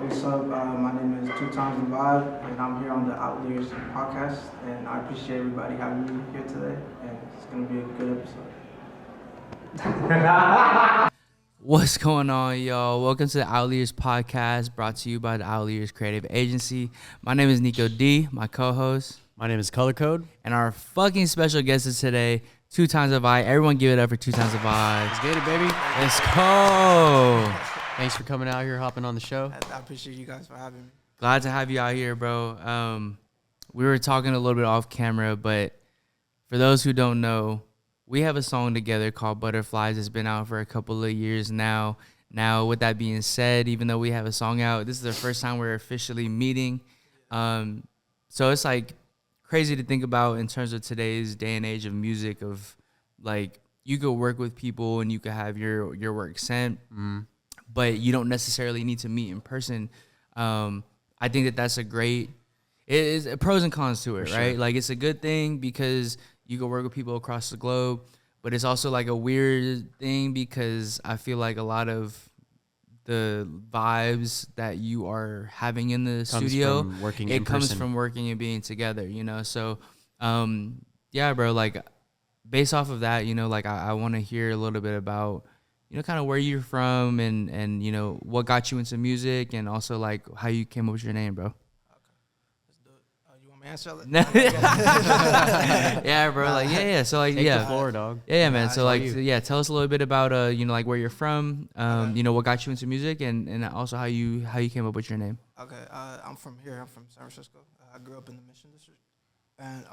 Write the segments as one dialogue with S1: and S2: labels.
S1: What's up? My name is 2xthevybe, and I'm here on the Outliers podcast. And I appreciate everybody having me here today, and it's gonna be a good episode.
S2: What's going on, y'all? Welcome to the Outliers podcast, brought to you by the Outliers Creative Agency. My name is Nico D, my co-host.
S3: My name is Color Code.
S2: And our fucking special guest is today, 2xthevybe. Everyone give it up for 2xthevybe.
S3: Let's get it, baby.
S2: Let's go.
S3: Thanks for coming out here, hopping on the show.
S1: I appreciate you guys for having me.
S2: Glad to have you out here, bro. We were talking a little bit off camera, but for those who don't know, we have a song together called Butterflies. It's been out for a couple of years now. Now, with that being said, even though we have a song out, this is the first time we're officially meeting. So it's like crazy to think about in terms of today's day and age of music, of like you could work with people and you could have your work sent, but you don't necessarily need to meet in person. I think that that's a great, it is pros and cons to it, right? Sure. Like it's a good thing because you can work with people across the globe, but it's also like a weird thing because I feel like a lot of the vibes that you are having in the studio, comes from working and being together, you know? So, yeah, bro, like based off of that, you know, like I want to hear a little bit about, you know, kind of where you're from and, you know, what got you into music and also like how you came up with your name, bro.
S1: Answer it.
S2: Yeah, bro. Like, yeah. So, like,
S3: Take
S2: yeah.
S3: the floor, dog.
S2: Yeah, man. So, like, yeah. Tell us a little bit about, you know, like where you're from. You know, what got you into music, and also how you came up with your name.
S1: Okay. I'm from here. I'm from San Francisco. I grew up in the Mission District, and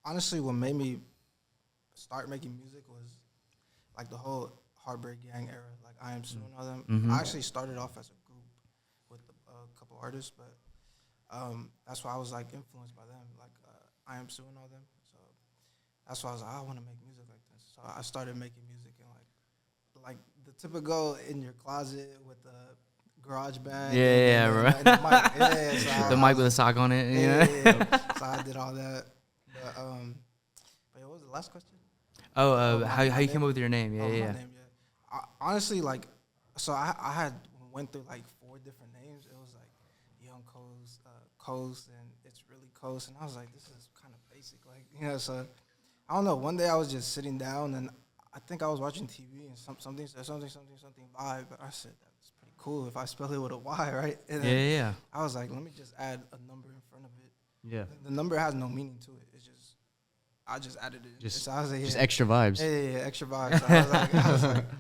S1: honestly, what made me start making music was like the whole Heartbreak Gang era. Like I Am Soon, all them.
S2: Mm-hmm.
S1: I actually started off as a group with a couple artists, but. That's why I was like influenced by them, like I Am Sue and all them. So that's why I was like, I want to make music like this. So I started making music in like the typical in your closet with the garage band.
S2: Yeah, right.
S1: And the mic. Yeah, so
S2: the mic with a sock on it.
S1: Yeah. So I did all that. But what was the last question?
S2: How you came up with your name? Yeah,
S1: my name, yeah. Honestly, like, so I had went through like 4 different names. It was like Young Coast, and It's Really Coast, and I was like, this is kind of basic, like, you know. So I don't know. One day I was just sitting down, and I think I was watching TV, and something said something vibe, but I said that's pretty cool if I spell it with a Y, right? And
S2: yeah.
S1: I was like, let me just add a number in front of it.
S3: Yeah.
S1: The number has no meaning to it. It's just I just added it. So I was like,
S3: just extra vibes.
S1: Yeah, extra vibes.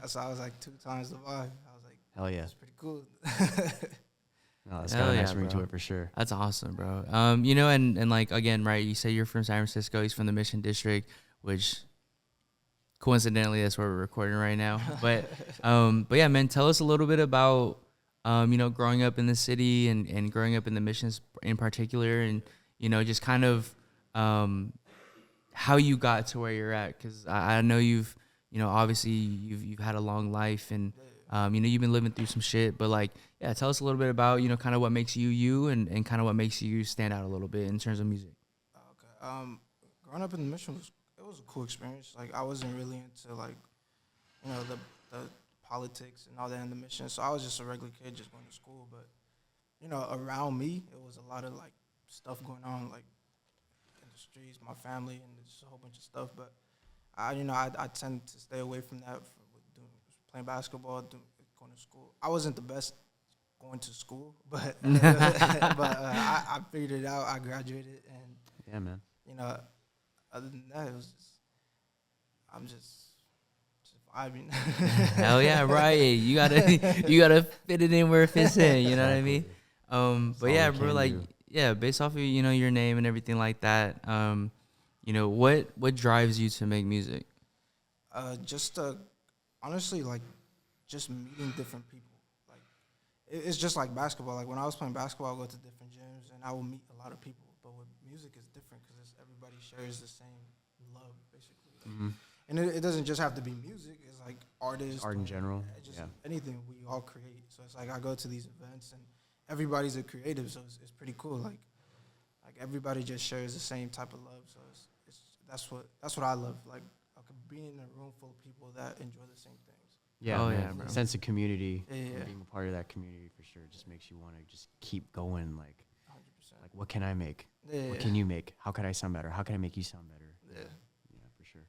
S1: So I was like 2 times the vibe. I was like,
S3: hell yeah,
S1: that's pretty cool.
S3: No, that's got a nice ring to it for sure.
S2: That's awesome, bro. You know, and like again, right? You say you're from San Francisco. He's from the Mission District, which coincidentally that's where we're recording right now. But yeah, man, tell us a little bit about you know, growing up in the city and growing up in the Missions in particular, and you know, just kind of how you got to where you're at, because I know you've, you know, obviously you've had a long life and. You know, you've been living through some shit, but like, yeah, tell us a little bit about, you know, kind of what makes you and kind of what makes you stand out a little bit in terms of music.
S1: Okay. Growing up in the Mission was a cool experience. Like I wasn't really into like, you know, the politics and all that in the Mission. So I was just a regular kid just going to school. But, you know, around me, it was a lot of like stuff going on, like in the streets, my family, and just a whole bunch of stuff. But I tend to stay away from that. Playing basketball, going to school. I wasn't the best going to school, but I figured it out. I graduated, and
S3: yeah, man.
S1: You know, other than that, it was I'm just vibing.
S2: Hell yeah, right. You gotta fit it in where it fits in. You know what I mean? But yeah, bro, like yeah, based off of, you know, your name and everything like that. You know, what drives you to make music?
S1: Honestly, like, just meeting different people. Like, it's just like basketball. Like, when I was playing basketball, I would go to different gyms, and I would meet a lot of people. But with music, it's different because everybody shares the same love, basically.
S3: Mm-hmm.
S1: And it doesn't just have to be music. It's like artists.
S3: Art in general.
S1: Just anything we all create. So it's like I go to these events, and everybody's a creative, so it's pretty cool. Like everybody just shares the same type of love. So that's what I love. Like, being in a room full of people that enjoy the same things.
S3: Yeah,
S2: Oh,
S3: man.
S2: yeah, bro.
S3: Sense of community.
S1: Yeah, yeah.
S3: Being a part of that community for sure just makes you want to just keep going.
S1: 100%.
S3: Like, what can I make?
S1: Yeah.
S3: What can you make? How can I sound better? How can I make you sound better?
S1: Yeah.
S3: Yeah, for sure.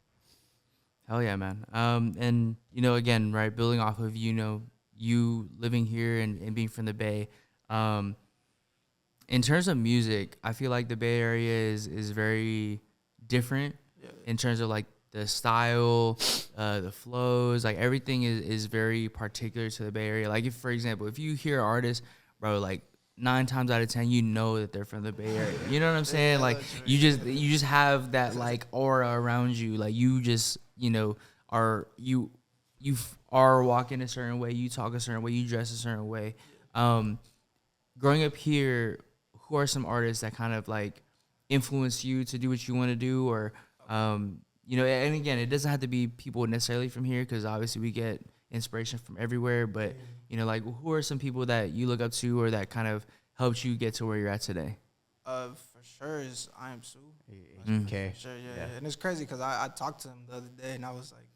S2: Hell yeah, man. And again, right, building off of you living here and being from the Bay. In terms of music, I feel like the Bay Area is very different
S1: Yeah.
S2: in terms of like the style, the flows, like everything is very particular to the Bay Area. Like if, for example, if you hear artists, bro, like 9 times out of 10, you know that they're from the Bay Area. You know what I'm saying? Like you just have that like aura around you. Like you just are are walking a certain way, you talk a certain way, you dress a certain way. Growing up here, who are some artists that kind of like influence you to do what you want to do, or and again, it doesn't have to be people necessarily from here, because obviously we get inspiration from everywhere, but like who are some people that you look up to or that kind of helped you get to where you're at today?
S1: For sure is I Am Sue.
S3: Okay.
S1: For sure, yeah. And it's crazy because I talked to him the other day and I was like,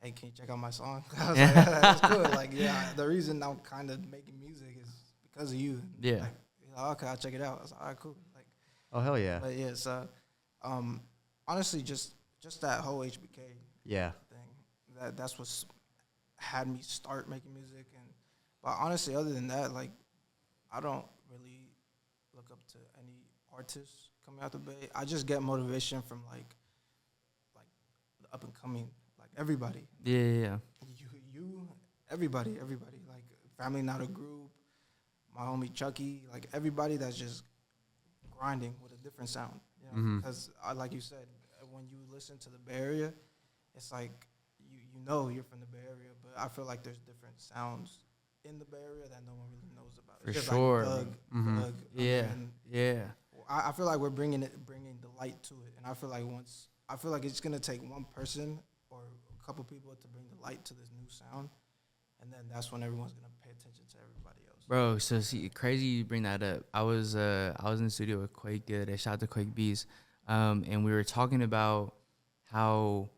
S1: hey, can you check out my song? I was like, that's cool. Like, yeah, the reason I'm kind of making music is because of you.
S2: Yeah.
S1: Like, okay, I'll check it out. I was like, all right, cool. Like,
S3: Oh, hell yeah.
S1: but yeah, so honestly, just that whole HBK
S3: Yeah.
S1: thing, that's what's had me start making music. But honestly, other than that, like, I don't really look up to any artists coming out the Bay. I just get motivation from like the up and coming, like everybody.
S2: Yeah.
S1: You, everybody. Like Family Not a Group, my homie Chucky, like everybody that's just grinding with a different sound. You know, because like you said, when you listen to the Bay Area, it's like you know you're from the Bay Area, but I feel like there's different sounds in the Bay Area that no one really knows about.
S2: For
S1: It's just
S2: sure.
S1: Like Doug,
S2: Yeah.
S1: I feel like we're bringing the light to it, and I feel like it's gonna take one person or a couple people to bring the light to this new sound, and then that's when everyone's gonna pay attention to everybody else.
S2: Bro, so see, crazy you bring that up. I was in the studio with Quake Good. Shout out to Quake Bees, and we were talking about how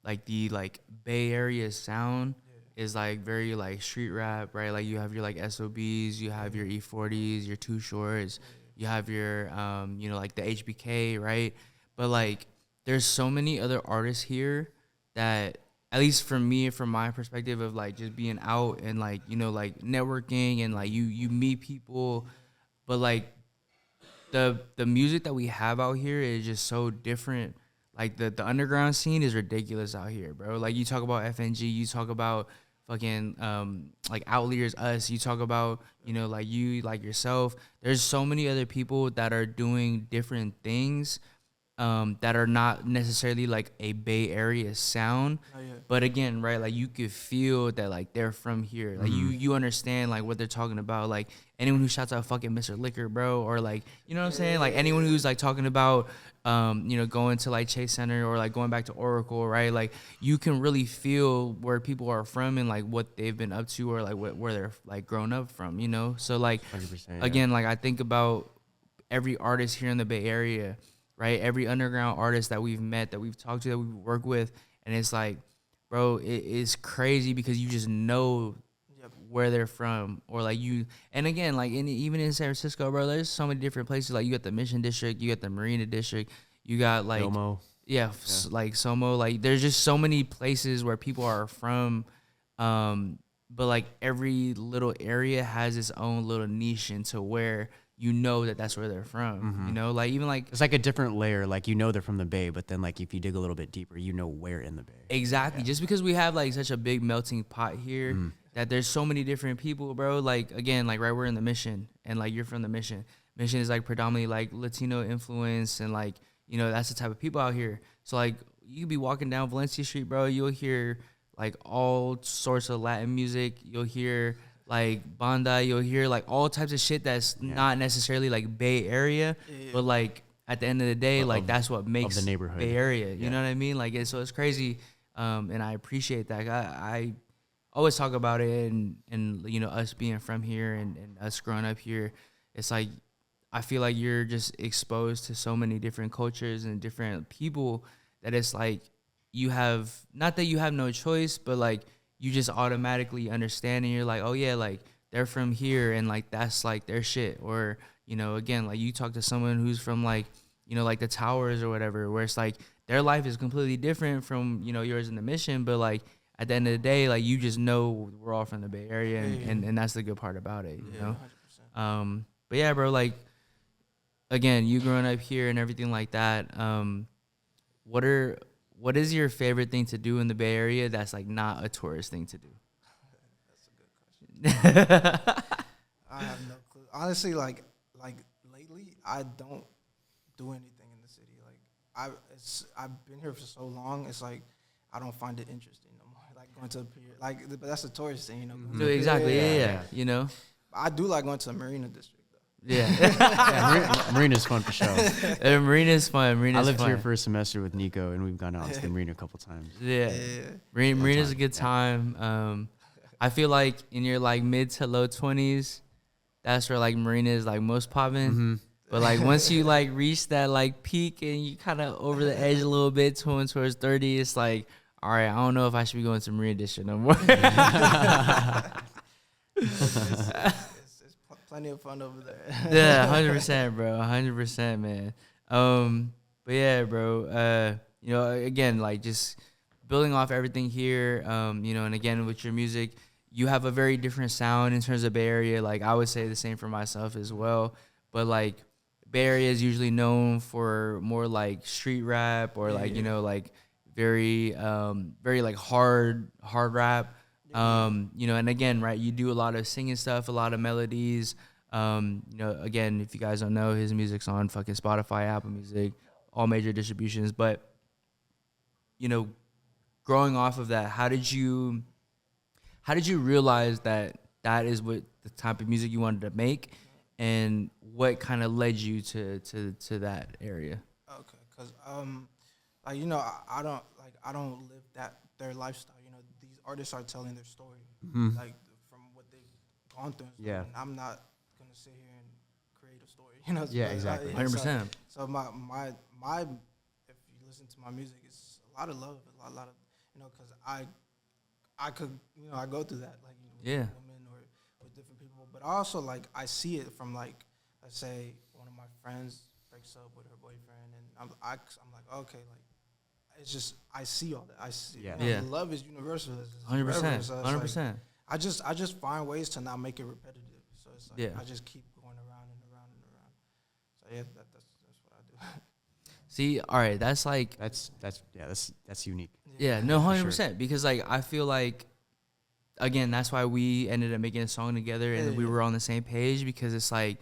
S2: like the like Bay Area sound is like very like street rap, right? Like you have your like SOBs, you have your E40s, your Too Shorts, you have your like the HBK, right? But like there's so many other artists here that, at least for me, from my perspective of like just being out and like like networking and like you meet people, but like the music that we have out here is just so different. Like the underground scene is ridiculous out here, bro. Like you talk about FNG, you talk about fucking like Outliers, us, you talk about like you, like yourself. There's so many other people that are doing different things that are not necessarily like a Bay Area sound. But again, right, like you could feel that like they're from here. Like you understand like what they're talking about. Like anyone who shouts out fucking Mr. Liquor, bro, or like what I'm saying? Like anyone who's like talking about going to like Chase Center or like going back to Oracle, right? Like you can really feel where people are from and like what they've been up to or like where they're like grown up from, So like
S3: 100%,
S2: again, like I think about every artist here in the Bay Area, right? Every underground artist that we've met, that we've talked to, that we've worked with, and it's like, bro, it's crazy because you just know where they're from, or like you. And again, like even in San Francisco, bro, there's so many different places. Like you got the Mission District, you got the Marina District, you got like
S3: Domo.
S2: Like Somo. Like there's just so many places where people are from. But like every little area has its own little niche into where that's where they're from. Like even like
S3: it's like a different layer. Like they're from the Bay, but then like if you dig a little bit deeper, where in the Bay.
S2: Exactly. Just because we have like such a big melting pot here that there's so many different people, bro. Like again, like right, we're in the Mission, and like you're from the Mission. Mission is like predominantly like Latino influence, and like that's the type of people out here. So like you could be walking down Valencia Street, bro. You'll hear like all sorts of Latin music. You'll hear like banda, you'll hear like all types of shit that's not necessarily like Bay Area, but like at the end of the day, like that's what makes
S3: the neighborhood
S2: Bay Area. You know what I mean? Like so it's crazy, and I appreciate that. I always talk about it, and us being from here and us growing up here, it's like I feel like you're just exposed to so many different cultures and different people that it's like you have, not that you have no choice, but like you just automatically understand, and you're like, oh yeah, like they're from here, and like that's like their shit. Or again, like you talk to someone who's from like like the towers or whatever, where it's like their life is completely different from yours in the Mission, but like at the end of the day, like you just know we're all from the Bay Area, and that's the good part of it, you know. 100%. But yeah, bro, like again, you growing up here and everything like that, what is your favorite thing to do in the Bay Area that's like not a tourist thing to do?
S1: That's a good question. I have no clue. Honestly, like lately, I don't do anything in the city. Like I've been here for so long. It's like I don't find it interesting no more. Like going to a pier, like but that's a tourist thing,
S2: So exactly, yeah.
S1: I do like going to the Marina District.
S3: Yeah, Marina's fun for sure.
S2: Marina's fun.
S3: I lived here for a semester with Nico, and we've gone out to the Marina a couple times.
S2: Yeah. Marina's a good time. I feel like in your like mid to low 20s, that's where like Marina is like most popping.
S3: Mm-hmm.
S2: But like once you like reach that like peak and you kind of over the edge a little bit towards 30, it's like, all right, I don't know if I should be going to Marina District no more.
S1: Plenty of fun over there.
S2: Yeah, 100%, bro. 100%, man. But yeah, bro. Again, like just building off everything here. And again with your music, you have a very different sound in terms of Bay Area. Like I would say the same for myself as well. But like Bay Area is usually known for more like street rap or like like very like hard rap. And again, right, you do a lot of singing stuff, a lot of melodies. Again, if you guys don't know, his music's on fucking Spotify, Apple Music, all major distributions. But, growing off of that, how did you realize that is what the type of music you wanted to make, and what kind of led you to that area? Okay,
S1: because I don't live their lifestyle. These artists are telling their story, like from what they've gone through.
S3: Yeah.
S1: And I'm not gonna sit here and create a story.
S3: Yeah, exactly.
S2: 100%.
S1: So my if you listen to my music, it's a lot of love, a lot of because I could I go through that like with women or with different people, but also like I see it from like let's say one of my friends breaks up with her boyfriend, and I'm like okay, like. It's just I see all that. I see. Love is universal.
S2: 100%.
S1: So
S2: 100%.
S1: I just find ways to not make it repetitive. So it's like I just keep going around and around and around. So that's what I do.
S2: See, all right, that's like
S3: that's unique.
S2: Yeah, no, 100%. Because like I feel like again, that's why we ended up making a song together, and we were on the same page, because it's like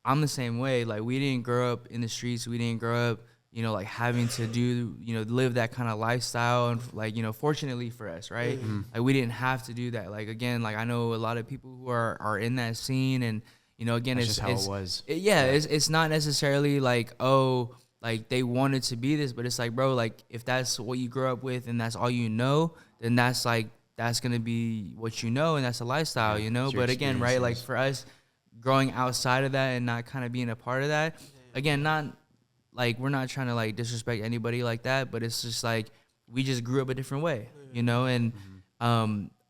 S2: I'm the same way. Like we didn't grow up in the streets. We didn't grow up like having to do, live that kind of lifestyle. And like, fortunately for us, right?
S3: Mm-hmm.
S2: Like we didn't have to do that. Like, again, like I know a lot of people who are in that scene, and, again,
S3: that's
S2: it's
S3: just how it was.
S2: It's not necessarily like, oh, like they wanted to be this, but it's like, bro, like if that's what you grew up with and that's all you know, then that's going to be what you know, and that's a lifestyle, But again, right, like for us growing outside of that and not kind of being a part of that, again, not like we're not trying to like disrespect anybody like that, but it's just like we just grew up a different way, and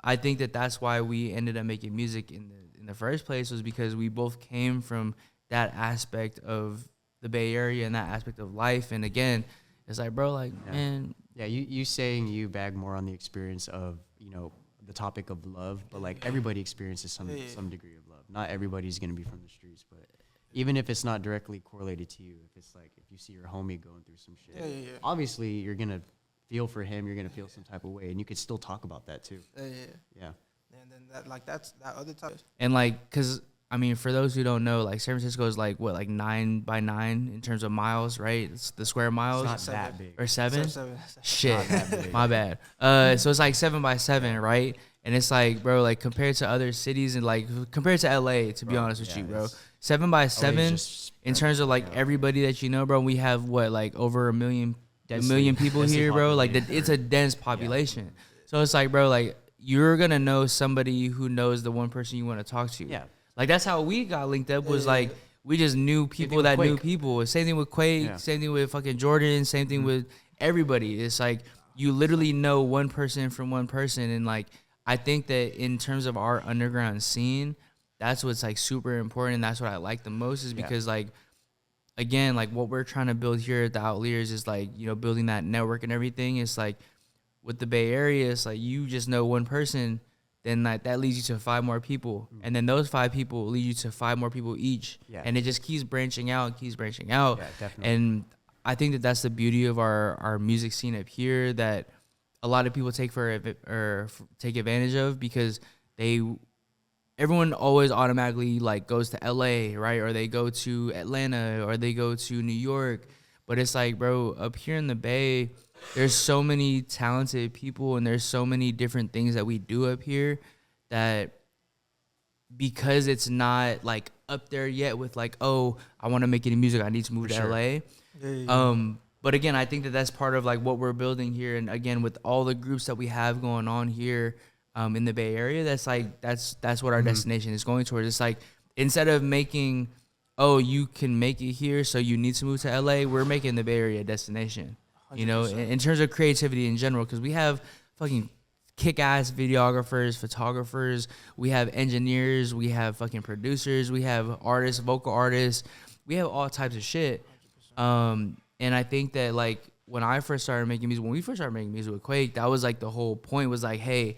S2: I think that's why we ended up making music in the first place, was because we both came from that aspect of the Bay Area and that aspect of life. And again, it's like, bro, like, man.
S3: Yeah, you saying you bag more on the experience of, the topic of love, but like everybody experiences some degree of love. Not everybody's going to be from the streets, but even if it's not directly correlated to you, if it's like, if you see your homie going through some shit, obviously you're going to feel for him, you're going to feel some type of way, and you could still talk about that too. Yeah.
S1: And then that's that other type.
S2: And like, cause I mean, for those who don't know, like San Francisco is like what, like 9 by 9 in terms of miles, right? It's the square miles.
S3: It's not that big.
S2: Or 7?
S1: Seven.
S2: Shit, my bad. So it's like 7 by 7, right? And it's like, bro, like compared to other cities and like compared to LA, to be honest with you, bro, 7 by 7 in terms of like everybody that you know, bro. We have what, like over a million people here, bro. Like it's a dense population. So it's like, bro, like you're gonna know somebody who knows the one person you want to talk to.
S3: Yeah.
S2: Like that's how we got linked up. Was like we just knew people that knew people. Same thing with Quake. Same thing with fucking Jordan. Same thing with everybody. It's like you literally know one person from one person. And like, I think that in terms of our underground scene, that's what's like super important. And that's what I like the most is because like, again, like what we're trying to build here at the Outliers is like, you know, building that network and everything. It's like with the Bay Area, it's like you just know one person, then like that leads you to 5 more people. And then those 5 people lead you to 5 more people each. Yeah. And it just keeps branching out and keeps branching out.
S3: Yeah, definitely.
S2: And I think that that's the beauty of our music scene up here that a lot of people take take advantage of because everyone always automatically like goes to LA, right? Or they go to Atlanta or they go to New York. But it's like, bro, up here in the Bay, there's so many talented people and there's so many different things that we do up here that because it's not like up there yet with like, oh, I want to make any music, I need to move to LA. But again, I think that that's part of like what we're building here. And again, with all the groups that we have going on here in the Bay Area, that's like, that's what our destination is going towards. It's like, instead of making, oh, you can make it here, so you need to move to LA, we're making the Bay Area a destination. 100%. You know, in terms of creativity in general, because we have fucking kick-ass videographers, photographers, we have engineers, we have fucking producers, we have artists, vocal artists, we have all types of shit. And I think that like when we first started making music with Quake, that was like the whole point was like, hey,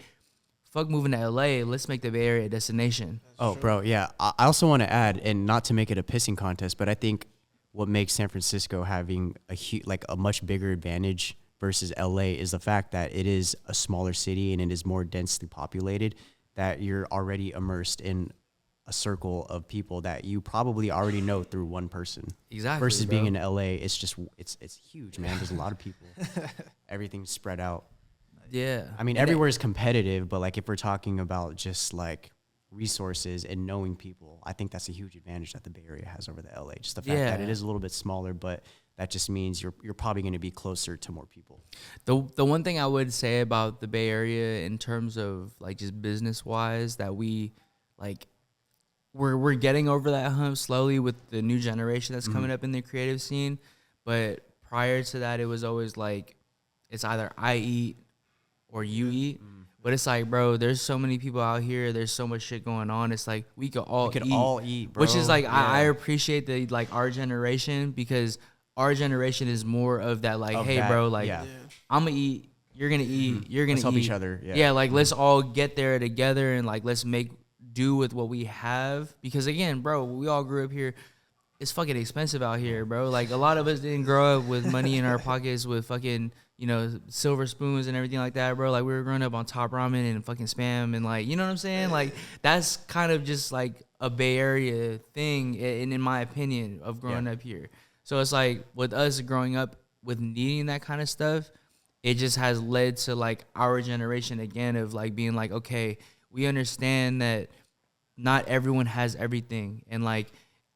S2: fuck moving to LA, let's make the Bay Area a destination.
S3: Oh, bro, yeah. I also want to add, and not to make it a pissing contest, but I think what makes San Francisco having a much bigger advantage versus LA is the fact that it is a smaller city and it is more densely populated, that you're already immersed in a circle of people that you probably already know through one person.
S2: Exactly.
S3: Versus being in LA, it's just it's huge, man. There's a lot of people. Everything's spread out.
S2: Yeah.
S3: I mean, everywhere is competitive, but like if we're talking about just like resources and knowing people, I think that's a huge advantage that the Bay Area has over the LA. Just the fact that it is a little bit smaller, but that just means you're probably going to be closer to more people.
S2: The one thing I would say about the Bay Area in terms of like just business wise, that we like we're getting over that hump slowly with the new generation that's coming up in the creative scene. But prior to that, it was always like it's either I eat or you eat. But it's like, bro, there's so many people out here. There's so much shit going on. It's like we could all eat, bro. Which is like, I appreciate the like our generation, because our generation is more of that like, hey, bro, like I'm gonna eat, you're gonna eat, you're gonna
S3: help
S2: eat.
S3: each other.
S2: Yeah, like let's all get there together and like let's make do with what we have. Because again, bro, we all grew up here. It's fucking expensive out here, bro. Like a lot of us didn't grow up with money in our pockets with fucking, you know, silver spoons and everything like that, bro. Like we were growing up on Top Ramen and fucking Spam and like, you know what I'm saying? Like that's kind of just like a Bay Area thing, and in my opinion, of growing up here. So it's like with us growing up with needing that kind of stuff, it just has led to like our generation again of like being like, okay, we understand that not everyone has everything, and like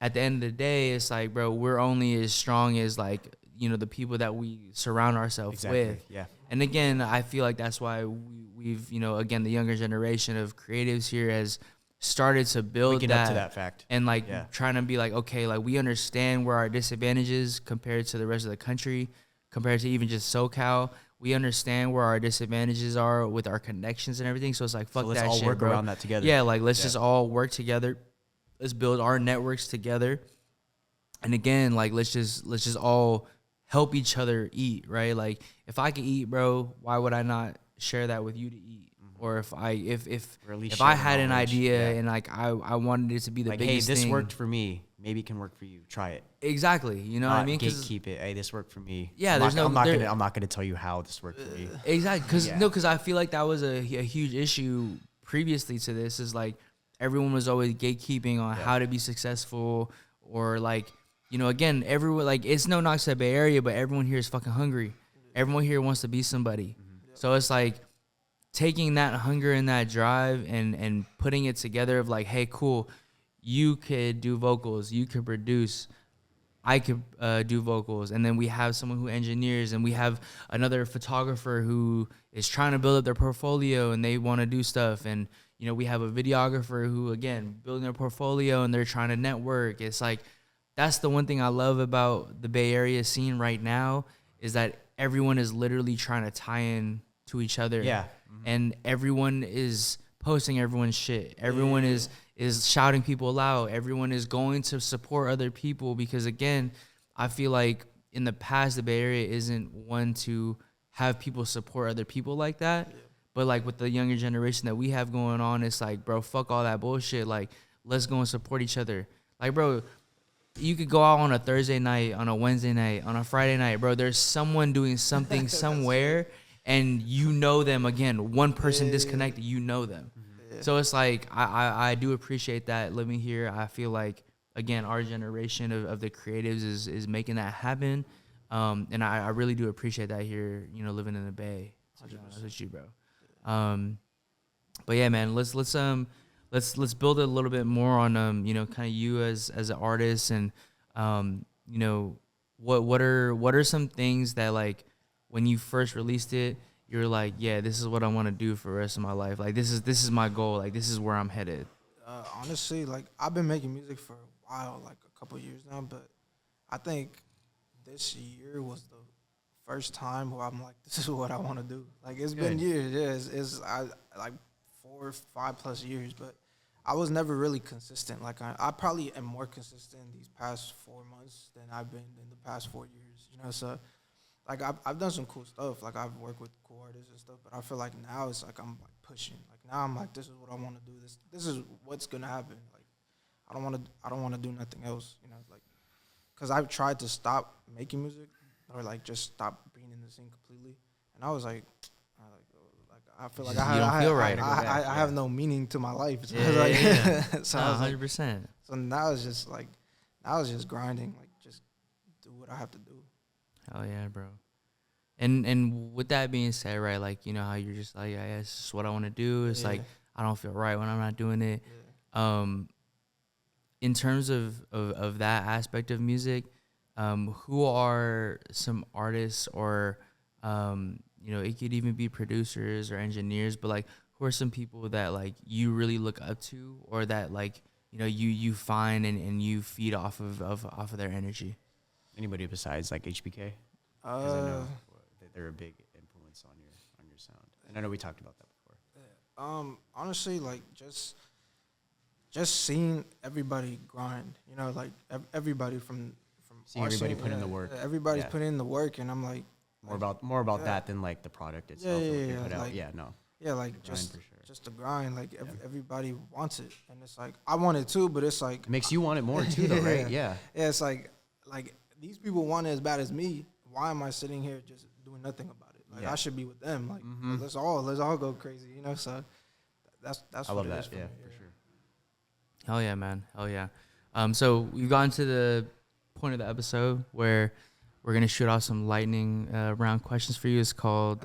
S2: at the end of the day, it's like, bro, we're only as strong as like, you know, the people that we surround ourselves with. Yeah. And again, I feel like that's why we've, you know, again, the younger generation of creatives here has started to build
S3: waking up to that fact,
S2: and like trying to be like, okay, like we understand where our disadvantages compared to the rest of the country, compared to even just SoCal. We understand where our disadvantages are with our connections and everything. So it's like, fuck that shit, bro. Let's all work
S3: around that together.
S2: Yeah, like let's just all work together. Let's build our networks together. And again, like let's just all help each other eat, right? Like if I can eat, bro, why would I not share that with you to eat? Or if I had an idea and like I wanted it to be the
S3: like,
S2: biggest
S3: hey, this
S2: thing.
S3: worked for me, maybe it can work for you. Try it.
S2: Exactly. You know what I mean?
S3: Gatekeep it. Hey, this worked for me.
S2: Yeah,
S3: I'm not gonna tell you how this worked for me.
S2: Exactly. Because I feel like that was a huge issue previously to this. Is like everyone was always gatekeeping on how to be successful, or like, you know, again, everyone, like it's no knocks at Bay Area, but everyone here is fucking hungry. Everyone here wants to be somebody. So it's like taking that hunger and that drive and putting it together of like, hey, cool, you could do vocals, you could produce, I could do vocals, and then we have someone who engineers, and we have another photographer who is trying to build up their portfolio and they want to do stuff, and you know, we have a videographer who, again, building their portfolio and they're trying to network. It's like, that's the one thing I love about the Bay Area scene right now, is that everyone is literally trying to tie in to each other.
S3: Yeah.
S2: And everyone is posting everyone's shit. Everyone is shouting people out. Everyone is going to support other people because, again, I feel like in the past, the Bay Area isn't one to have people support other people like that. Yeah. But, like, with the younger generation that we have going on, it's like, bro, fuck all that bullshit. Like, let's go and support each other. Like, bro, you could go out on a Thursday night, on a Wednesday night, on a Friday night, bro. There's someone doing something somewhere, and you know them. Again, one person disconnected, you know them. Yeah. So it's like, I do appreciate that living here. I feel like, again, our generation of the creatives is making that happen. And I really do appreciate that here, you know, living in the Bay. To be honest with you, bro. But yeah, man, let's build it a little bit more on you know, kind of you as an artist, and you know, what are some things that, like, when you first released it, you're like, yeah, this is what I want to do for the rest of my life. Like, this is my goal. Like, this is where I'm headed.
S1: Honestly, like, I've been making music for a while, like a couple years now, but I think this year was the first time where I'm like, this is what I want to do. Like, it's been years, yeah, it's like 4 or 5 plus years, but I was never really consistent. Like, I probably am more consistent these past 4 months than I've been in the past 4 years, you know. So, like, I've done some cool stuff. Like, I've worked with cool artists and stuff, but I feel like now it's like I'm like pushing. Like, now I'm like, this is what I want to do. This is what's gonna happen. Like, I don't want to do nothing else, you know. Like, cause I've tried to stop making music or like just stop being in the scene completely, and I was like I feel like I have no meaning to my life. So so
S2: 100%.
S1: So now it's just like, grinding, like, just do what I have to do.
S2: Hell yeah, bro. And with that being said, right, like, you know how you're just like, yeah, it's just what I want to do. It's like, I don't feel right when I'm not doing it. Yeah. In terms of that aspect of music, who are some artists or, you know, it could even be producers or engineers, but, like, who are some people that, like, you really look up to, or that, like, you know, you find and you feed off of their energy? Anybody besides, like, HBK? Because I know that they're a big influence on your sound, and I know we talked about that before.
S1: Yeah. Honestly, like, just seeing everybody grind, you know, like, everybody from
S3: seeing everybody put in the work.
S1: Everybody's putting in the work, and I'm like,
S3: more about that than, like, the product itself.
S1: Like, just the grind. Like, everybody wants it, and it's like, I want it too, but it's like, it
S3: makes you want it more too, though, right? Yeah.
S1: Yeah, it's like these people want it as bad as me. Why am I sitting here just doing nothing about it? Like, I should be with them. Like, let's all go crazy, you know. So that's
S3: I love that.
S1: Yeah,
S3: for sure.
S2: Hell yeah, man. Hell yeah. So we've gotten to the point of the episode where we're gonna shoot off some lightning round questions for you. It's called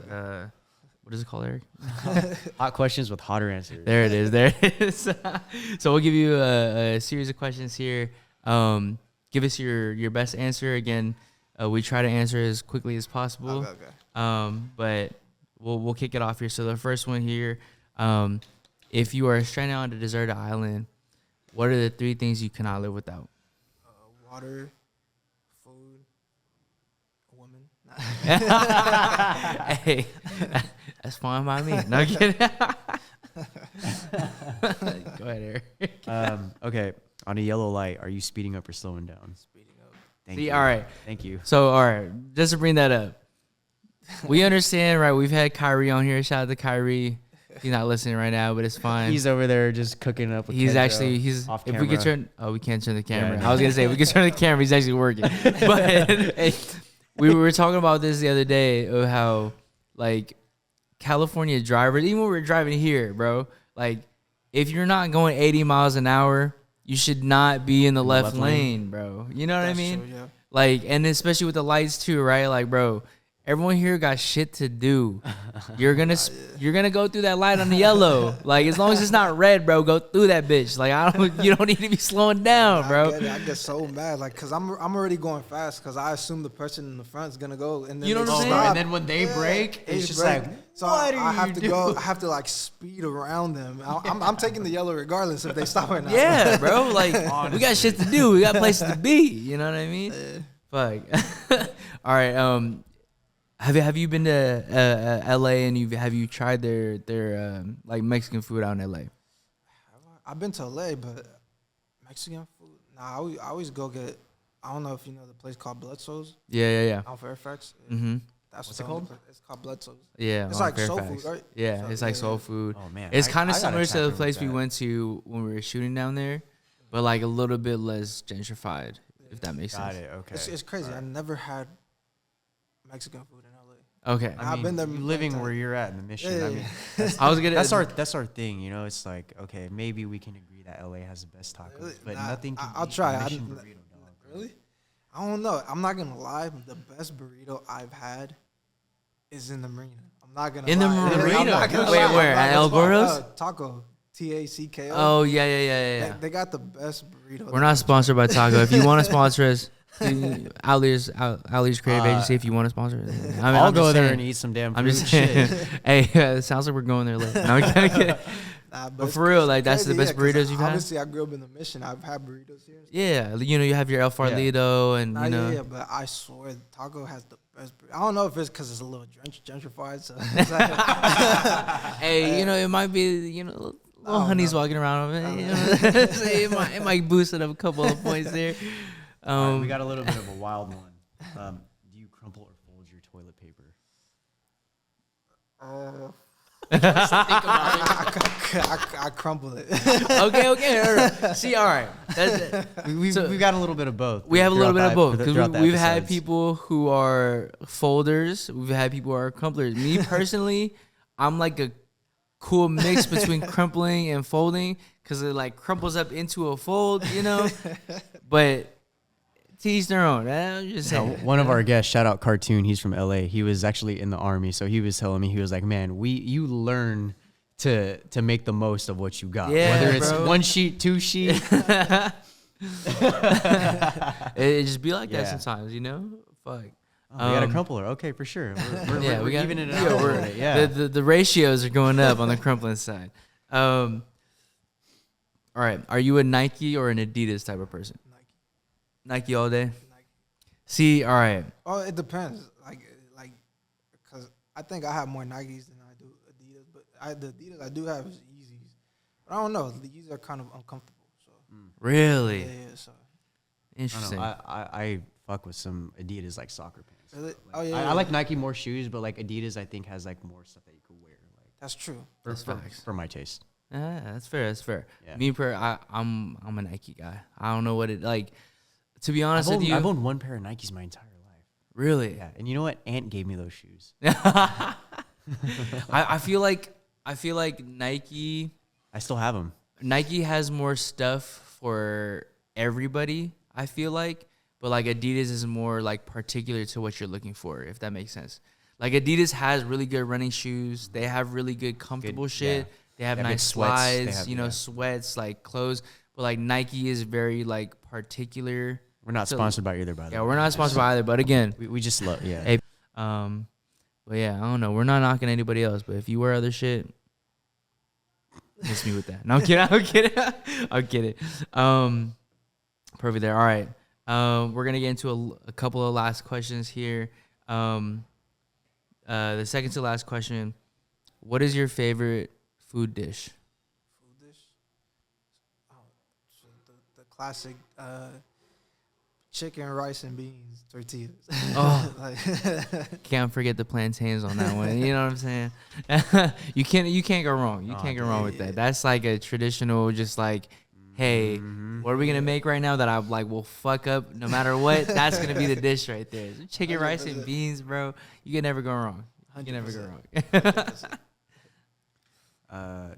S2: what is it called, Eric?
S3: Hot questions with hotter answers.
S2: There it is. There it is. So we'll give you a series of questions here. Give us your best answer. Again, we try to answer as quickly as possible.
S1: Okay.
S2: But we'll kick it off here. So the first one here, if you are stranded on a deserted island, what are the 3 things you cannot live without?
S1: Water, food, a woman.
S2: Hey, that's fine by me. No kidding. Go ahead, Eric.
S3: Okay. On a yellow light, are you speeding up or slowing down?
S1: Speeding up.
S3: Thank you.
S2: All right.
S3: Thank you.
S2: So, all right, just to bring that up, we understand, right? We've had Kyrie on here. Shout out to Kyrie. He's not listening right now, but it's fine.
S3: He's over there just cooking up with
S2: he's off camera. If we could turn, we can't turn the camera. Yeah, I was gonna say, if we could turn the camera, he's actually working. But we were talking about this the other day of how, like, California drivers, even when we're driving here, bro, like, if you're not going 80 miles an hour, you should not be in the left lane, bro. You know what I mean?
S1: True, yeah.
S2: Like, and especially with the lights too, right? Like, bro, everyone here got shit to do. You're gonna go through that light on the yellow. Like, as long as it's not red, bro, go through that bitch. Like, you don't need to be slowing down, bro.
S1: I get so mad, like, cause I'm already going fast, cause I assume the person in the front is gonna go, and then
S2: you know what I'm saying.
S3: And then when they break, it's just like,
S1: so I have to go. I have to, like, speed around them. I'm taking the yellow regardless if they stop or not.
S2: Yeah, bro. Like, honestly, we got shit to do. We got places to be. You know what I mean? Fuck. All right. Have you been to LA and have you tried their like Mexican food out in LA?
S1: I've been to LA, but Mexican food. Nah, I always go get. I don't know if you know the place called Bledsoe's
S2: Yeah.
S1: on Fairfax.
S2: Mm-hmm.
S1: That's
S3: What's it called?
S1: It's called Bledsoe's.
S2: Yeah,
S1: It's
S2: on
S1: like soul
S2: Fairfax.
S1: food, right?
S2: Yeah,
S1: So,
S2: it's like
S1: yeah,
S2: soul
S1: yeah.
S2: food.
S3: Oh man,
S2: It's kind of
S3: I gotta
S2: similar to
S3: tap
S2: the
S3: in
S2: place
S3: with
S2: we
S3: that.
S2: went to when we were shooting down there, but like a little bit less gentrified, if that makes
S3: Got
S2: sense.
S3: it. Okay.
S1: It's crazy.
S3: All right.
S1: I never had Mexican food in LA.
S2: Okay.
S3: I
S1: I've
S3: mean,
S1: been there
S3: you
S1: many
S3: living
S1: times.
S3: where you're at in the mission.
S1: Yeah,
S3: I
S1: yeah,
S3: mean,
S1: yeah.
S2: I was gonna.
S3: that's our thing. You know, it's like okay, maybe we can agree that LA has the best tacos,
S1: Really?
S3: but
S1: Nah,
S3: nothing can
S1: I'll
S3: beat
S1: try.
S3: the Mission burrito, dog.
S1: Really? I don't know. I'm not gonna lie. The best burrito I've had is in the marina. I'm not gonna
S2: In the
S1: lie.
S2: marina?
S1: I'm not gonna
S2: Wait,
S1: lie.
S2: where?
S1: I'm not
S2: At
S1: gonna
S2: El
S1: lie.
S2: Gordo's?
S1: Taco. TACKO.
S2: Oh yeah.
S1: They got the best burrito.
S2: We're not sponsored by Taco. If you want to sponsor us, Ali's Creative Agency. If you want to sponsor us,
S3: I'll
S2: I'm
S3: go
S2: just
S3: there
S2: saying.
S3: and eat some damn food.
S2: I'm just
S3: Shit.
S2: saying. Hey, it sounds like we're going there later. No, I'm kidding. But
S1: it's
S2: for real, like that's
S1: crazy,
S2: the best
S1: 'cause
S2: burritos you've had.
S1: Obviously, I grew up in the mission. I've had burritos here.
S2: Yeah, you have your El Farlito and
S1: Nah,
S2: you know.
S1: yeah, but I swear Taco has the best burrito. I don't know if it's because it's a little gentrified. So it's like,
S2: Hey, it might be little honeys walking around. It might boost it up a couple of points there.
S3: All right, we got a little bit of a wild one. Do you crumple or fold your toilet paper?
S1: I crumble it.
S2: Okay. All right. See, all right.
S3: We've got a little bit of both.
S2: We have a little bit of both
S3: because
S2: because we've had people who are folders. We've had people who are crumplers. Me personally, I'm like a cool mix between crumpling and folding because it like crumples up into a fold, But to each their own. I'm just saying.
S3: One of our guests, shout out Cartoon, he's from LA. He was actually in the army, so he was telling me, he was like, man, you learn to make the most of what you got.
S2: Yeah,
S3: whether it's
S2: bro.
S3: 1 sheet, 2 sheet.
S2: It just be like that
S3: Yeah.
S2: sometimes, Fuck.
S3: Oh, we got a crumpler. Okay, for sure. We're
S2: we got
S3: evening it
S2: yeah,
S3: out.
S2: we're-
S3: Yeah.
S2: The ratios are going up on the crumpling side. All right. Are you a Nike or an Adidas type of person? Nike all day?
S1: Nike.
S2: See, all right.
S1: Oh, it depends. Because I think I have more Nikes than I do Adidas. But the Adidas I do have is Yeezys. But I don't know. The Yeezys are kind of uncomfortable. So
S2: Really?
S1: yeah. So
S3: I don't
S2: Interesting.
S3: know. I fuck with some Adidas like soccer pants.
S1: really?
S3: Like,
S1: Oh yeah.
S3: I like Nike more shoes, but like Adidas, I think has like more stuff that you could wear. Like
S1: That's true.
S2: That's facts.
S3: for my taste.
S2: Yeah, that's fair.
S3: Yeah.
S2: Me, I'm a Nike guy. I don't know what it like. To be honest with you,
S3: I've owned one pair of Nikes my entire life.
S2: really.
S3: Yeah, and you know what? Aunt gave me those shoes.
S2: I feel like Nike
S3: I still have them.
S2: has more stuff for everybody, I feel like, but like Adidas is more like particular to what you're looking for, if that makes sense. Like Adidas has really good running shoes. They have really good comfortable shit.
S3: yeah.
S2: They have
S3: They have
S2: nice
S3: good sweats. They
S2: slides,
S3: have-
S2: you know,
S3: yeah.
S2: sweats, like clothes. But like Nike is very like particular.
S3: We're not
S2: So-
S3: sponsored by either, by the
S2: Yeah,
S3: way.
S2: we're not sponsored by either, but again,
S3: We just love, yeah.
S2: hey, but yeah, I don't know. We're not knocking anybody else, but if you wear other shit, miss me with that. No, I'm kidding. I'm kidding. Perfect there. All right. We're gonna get into a couple of last questions here. The second to last question: what is your favorite food dish?
S1: Food dish. Oh, so the classic chicken, rice, and beans tortillas.
S2: Oh.
S1: Like,
S2: Can't forget the plantains on that one. You know what I'm saying? You can't go wrong. You can't go wrong with that. That's like a traditional, just like, hey, what are we gonna make right now that I like will fuck up no matter what? That's gonna be the dish right there. Chicken, rice, and beans, bro. You can never go wrong. You can never go wrong.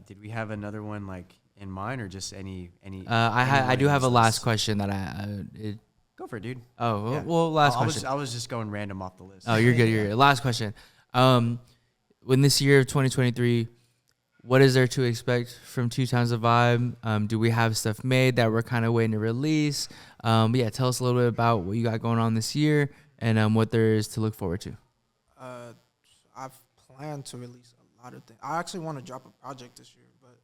S3: Did we have another one like in mind or just any?
S2: I do have a
S3: random
S2: last
S3: list?
S2: question that
S3: Go for it, dude.
S2: oh
S3: Yeah.
S2: well last
S3: I
S2: question.
S3: was just going random off the list.
S2: Oh, you're good. You're good. Last question. In this year of 2023, what is there to expect from 2xthevybe? Do we have stuff made that we're kind of waiting to release? But yeah, tell us a little bit about what you got going on this year and what there is to look forward to.
S1: I've planned to release a lot of things. I actually want to drop a project this year, but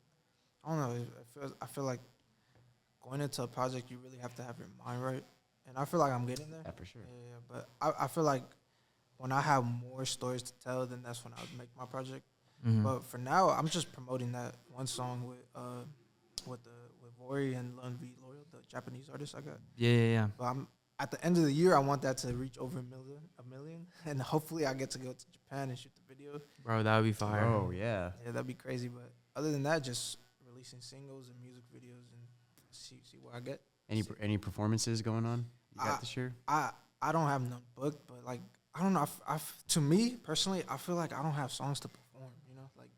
S1: I don't know. I feel like going into a project, you really have to have your mind right, and I feel like I'm getting there.
S3: Yeah, for sure.
S1: Yeah, but I feel like when I have more stories to tell, then that's when I would make my project.
S2: Mhm.
S1: But for now, I'm just promoting that one song with Vori and Lun V Loyal, the Japanese artist I got.
S2: Yeah.
S1: But at the end of the year, I want that to reach over a million, and hopefully I get to go to Japan and shoot the video.
S2: Bro, that would be fire.
S3: Oh yeah.
S1: Yeah, that'd be crazy. But other than that, just releasing singles and music videos and see where I get.
S3: Any performances going on you got this year?
S1: I don't have none booked, but like I don't know. To me personally, I feel like I don't have songs to perform. You know, like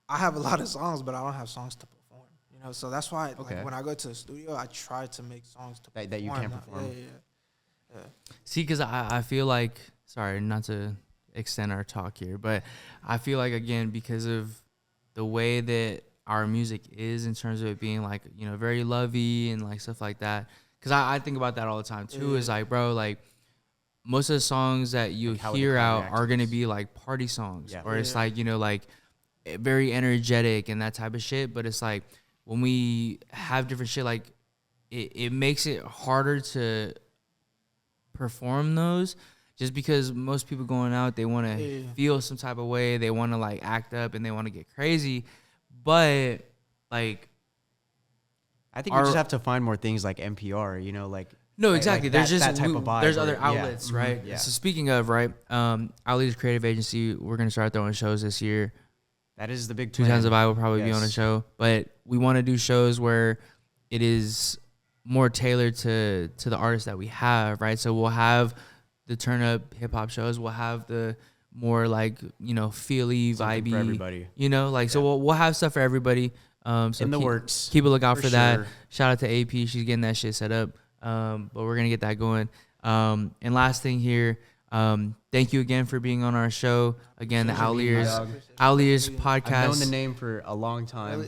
S1: I have a lot of songs, but I don't have songs to perform. You know, so that's why like, when I go to the studio, I try to make songs to perform.
S3: That you can perform.
S1: Yeah.
S2: See, because I feel like, sorry, not to extend our talk here, but I feel like, again, because of the way that our music is in terms of it being like, you know, very lovey and like stuff like that. Because I think about that all the time too. Is like, bro, like most of the songs that you
S3: Like
S2: hear out are gonna be like party songs, or it's like, you know, like very energetic and that type of shit. But it's like when we have different shit, like it makes it harder to perform those, just because most people going out, they want to feel some type of way, they want to like act up and they want to get crazy, but like
S3: I think we just have to find more things like NPR, you know, like
S2: no, exactly.
S3: Like
S2: there's just
S3: that type of vibe.
S2: There's other outlets, right?
S3: Yeah.
S2: So speaking of, right, Ali's creative agency, we're gonna start throwing shows this year.
S3: That is the big
S2: Two
S3: plan.
S2: Times the Vibe will probably be on a show, but we want to do shows where it is more tailored to the artists that we have, right? So we'll have the turn up hip hop shows. We'll have the more like, you know, feely,
S3: Something
S2: vibey,
S3: for everybody.
S2: you know, like so we'll have stuff for everybody. So
S3: in the works.
S2: Keep a lookout for that.
S3: sure.
S2: Shout out to AP, she's getting that shit set up. But we're gonna get that going. And last thing here, thank you again for being on our show. Again, the Outliers podcast.
S3: I've known the name for a long time.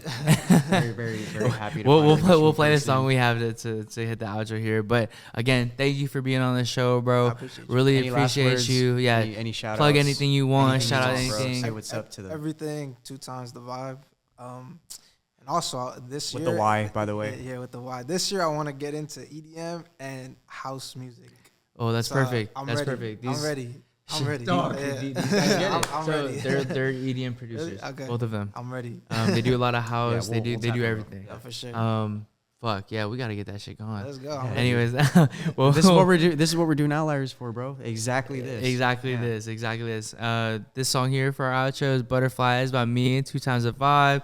S3: very happy to
S2: We'll play the song we have to hit the outro here. But again, thank you for being on the show, bro.
S1: Appreciate you.
S2: Really
S3: Any last
S2: appreciate
S3: words?
S2: you. Yeah.
S3: Any shout
S2: Plug
S3: outs?
S2: anything you want.
S3: Anything
S2: Shout out
S3: you want, bro.
S2: anything.
S3: Say what's up to them.
S1: Everything 2 Times the Vibe. And also this
S3: With
S1: year
S3: the Y, by the way.
S1: Yeah, with the Y. This year I want to get into EDM and house music.
S2: Oh, that's
S1: So,
S2: perfect.
S1: I'm
S2: That's
S1: ready.
S2: perfect.
S1: I'm ready.
S2: Dog,
S1: Yeah.
S2: these guys get it.
S1: I'm
S2: So
S1: ready.
S2: they're EDM producers,
S1: Okay.
S2: both of them.
S1: I'm ready.
S2: They do a lot of house.
S3: we'll
S2: they
S3: tackle
S2: do
S3: them.
S2: everything.
S1: Yeah, for sure.
S2: Fuck yeah, we gotta get that shit going.
S1: Let's go. I'm ready.
S2: Anyways, well,
S3: This is what we're doing. This is what we're doing Outliers for, bro. Exactly this.
S2: Exactly this. This song here for our outro is Butterflies by me and 2 Times the Vibe.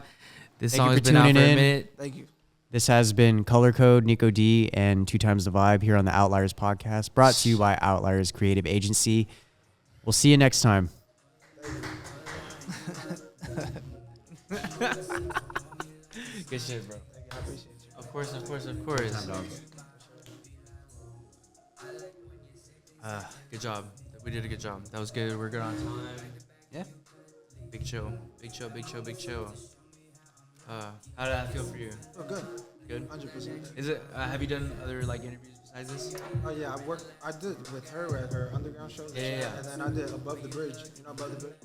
S2: This
S3: Thank
S2: song
S3: you
S2: has
S3: for
S2: been out for a
S3: tuning in.
S2: minute.
S1: Thank you.
S3: This has been Color Code, Nico D, and 2 Times the Vibe here on the Outliers podcast, brought to you by Outliers Creative Agency. We'll see you next time.
S2: Good shit, bro.
S1: I appreciate you.
S2: Of course. Good job. We did a good job. That was good. We're good on time.
S3: Yeah.
S2: Big chill. How did that feel for you?
S1: Oh, good.
S2: Good.
S1: 100%.
S2: Is it? Have you done other like interviews besides this?
S1: Oh yeah, I did with her at her underground show.
S2: Yeah.
S1: And then I did Above the Bridge. You know Above the Bridge?